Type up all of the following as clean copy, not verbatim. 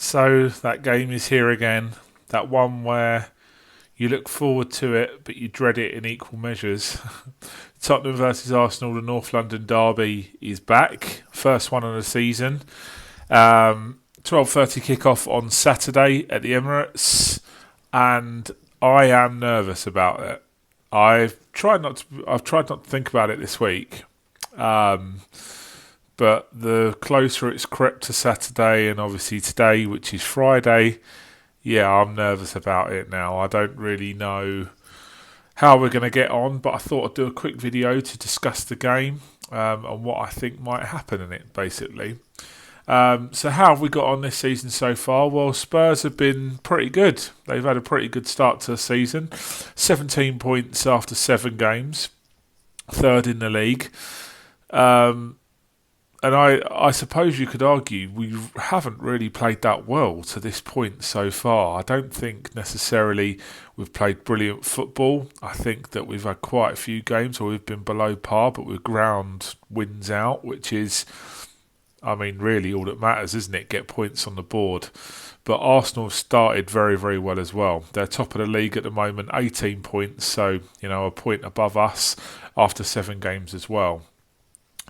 So that game is here again. That one where you look forward to it, but you dread it in equal measures. Tottenham versus Arsenal, the North London derby is back. First one of the season. 12:30 kickoff on Saturday at the Emirates, and I am nervous about it. I've tried not to think about it this week. Um, but the closer it's crept to Saturday, and obviously today, which is Friday, yeah, I'm nervous about it now. I don't really know how we're going to get on, but I thought I'd do a quick video to discuss the game and what I think might happen in it, basically. So how have we got on this season so far? Well, Spurs have been pretty good. They've had a pretty good start to the season. 17 points after 7 games. Third in the league. And I suppose you could argue we haven't really played that well to this point so far. I don't think necessarily we've played brilliant football. I think that we've had quite a few games where we've been below par, but we've ground wins out, which is, I mean, really all that matters, isn't it? Get points on the board. But Arsenal have started very, very well as well. They're top of the league at the moment, 18 points, so, a point above us after 7 games as well.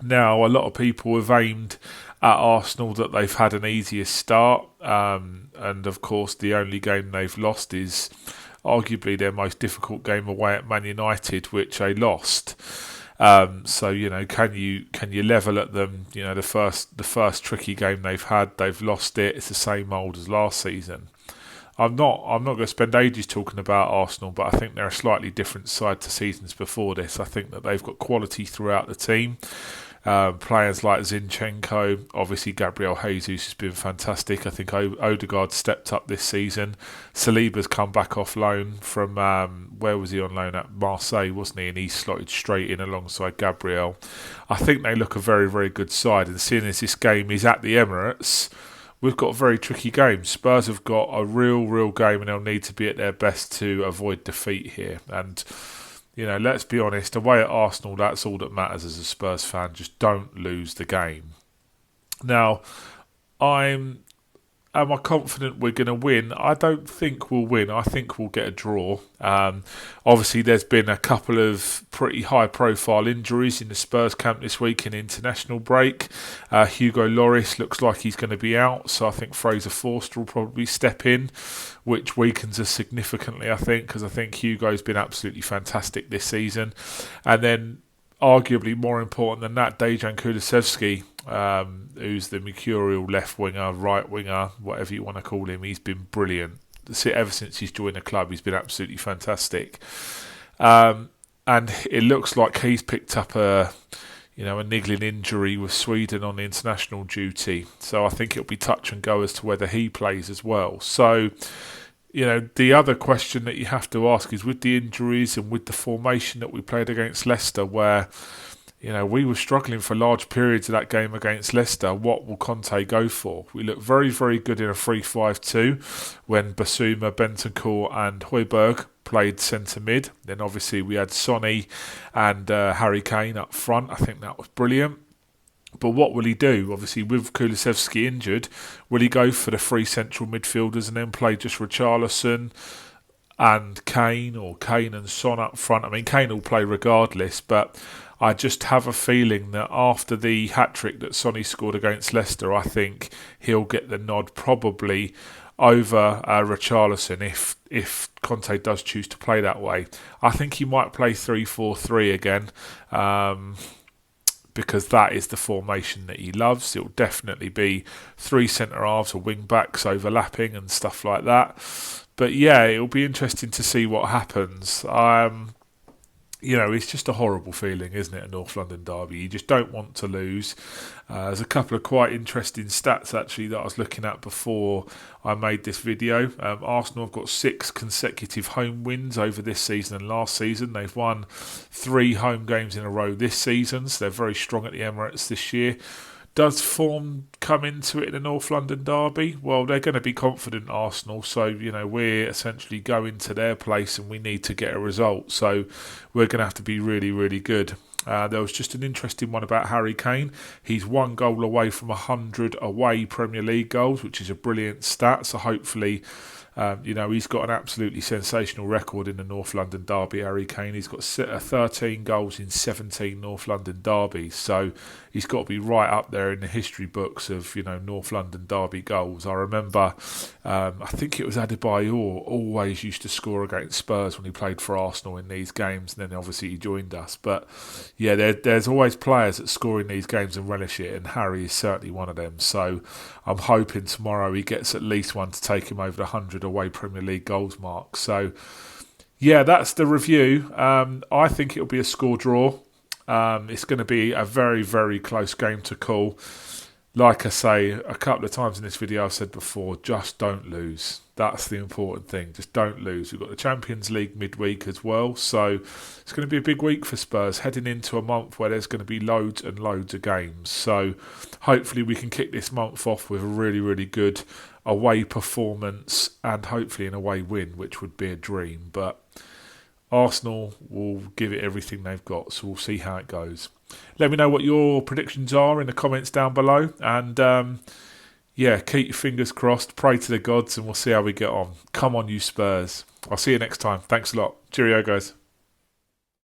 Now, a lot of people have aimed at Arsenal that they've had an easier start, and of course the only game they've lost is arguably their most difficult game away at Man United, which they lost. So can you level at them? The first tricky game they've lost it. It's the same old as last season. I'm not going to spend ages talking about Arsenal, but I think they're a slightly different side to seasons before this. I think that they've got quality throughout the team. Players like Zinchenko, obviously Gabriel Jesus has been fantastic. I think Odegaard stepped up this season. Saliba's come back off loan from, where was he on loan at? Marseille, wasn't he? And he slotted straight in alongside Gabriel. I think they look a very, very good side. And seeing as this game is at the Emirates, we've got a very tricky game. Spurs have got a real game, and they'll need to be at their best to avoid defeat here. And let's be honest, away at Arsenal, that's all that matters as a Spurs fan. Just don't lose the game. Now, am I confident we're going to win? I don't think we'll win. I think we'll get a draw. Obviously, there's been a couple of pretty high-profile injuries in the Spurs camp this week in international break. Hugo Lloris looks like he's going to be out, so I think Fraser Forster will probably step in, which weakens us significantly, I think, because I think Hugo's been absolutely fantastic this season. And then, arguably more important than that, Dejan Kulusevski, who's the mercurial left winger, right winger, whatever you want to call him. He's been brilliant. Ever since he's joined the club, he's been absolutely fantastic. And it looks like he's picked up a niggling injury with Sweden on the international duty. So I think it'll be touch and go as to whether he plays as well. So, the other question that you have to ask is, with the injuries and with the formation that we played against Leicester, where we were struggling for large periods of that game against Leicester, what will Conte go for? We look very, very good in a 3-5-2 when Basuma, Bentancur and Højbjerg played centre mid. Then obviously we had Sonny and Harry Kane up front. I think that was brilliant. But what will he do? Obviously, with Kulusevski injured, will he go for the 3 central midfielders and then play just Richarlison and Kane, or Kane and Son up front? I mean, Kane will play regardless, but I just have a feeling that after the hat-trick that Sonny scored against Leicester, I think he'll get the nod probably over Richarlison if Conte does choose to play that way. I think he might play 3-4-3 again, because that is the formation that he loves. It'll definitely be 3 centre-halves or wing-backs overlapping and stuff like that. But yeah, it'll be interesting to see what happens. It's just a horrible feeling, isn't it, a North London derby? You just don't want to lose. There's a couple of quite interesting stats, actually, that I was looking at before I made this video. Arsenal have got 6 consecutive home wins over this season and last season. They've won 3 home games in a row this season, so they're very strong at the Emirates this year. Does form come into it in the North London derby? Well, they're going to be confident, Arsenal, so we're essentially going to their place and we need to get a result, so we're going to have to be really, really good. There was just an interesting one about Harry Kane. He's 1 goal away from 100 away Premier League goals, which is a brilliant stat. So hopefully, he's got an absolutely sensational record in the North London derby, Harry Kane. He's got 13 goals in 17 North London derbies. So he's got to be right up there in the history books of, North London derby goals. I remember, I think it was Adebayor always used to score against Spurs when he played for Arsenal in these games, and then obviously he joined us. But yeah, there's always players that score in these games and relish it, and Harry is certainly one of them. So I'm hoping tomorrow he gets at least one to take him over the 100 away Premier League goals mark. So yeah, that's the review. I think it'll be a score draw. It's going to be a very, very close game to call. Like I say a couple of times in this video, I've said before, just don't lose. That's the important thing. Just don't lose. We've got the Champions League midweek as well. So it's going to be a big week for Spurs, heading into a month where there's going to be loads and loads of games. So hopefully we can kick this month off with a really, really good away performance and hopefully an away win, which would be a dream. But Arsenal will give it everything they've got, so we'll see how it goes. Let me know what your predictions are in the comments down below, and keep your fingers crossed, pray to the gods, and we'll see how we get on. Come on, you Spurs. I'll see you next time. Thanks a lot. Cheerio, guys.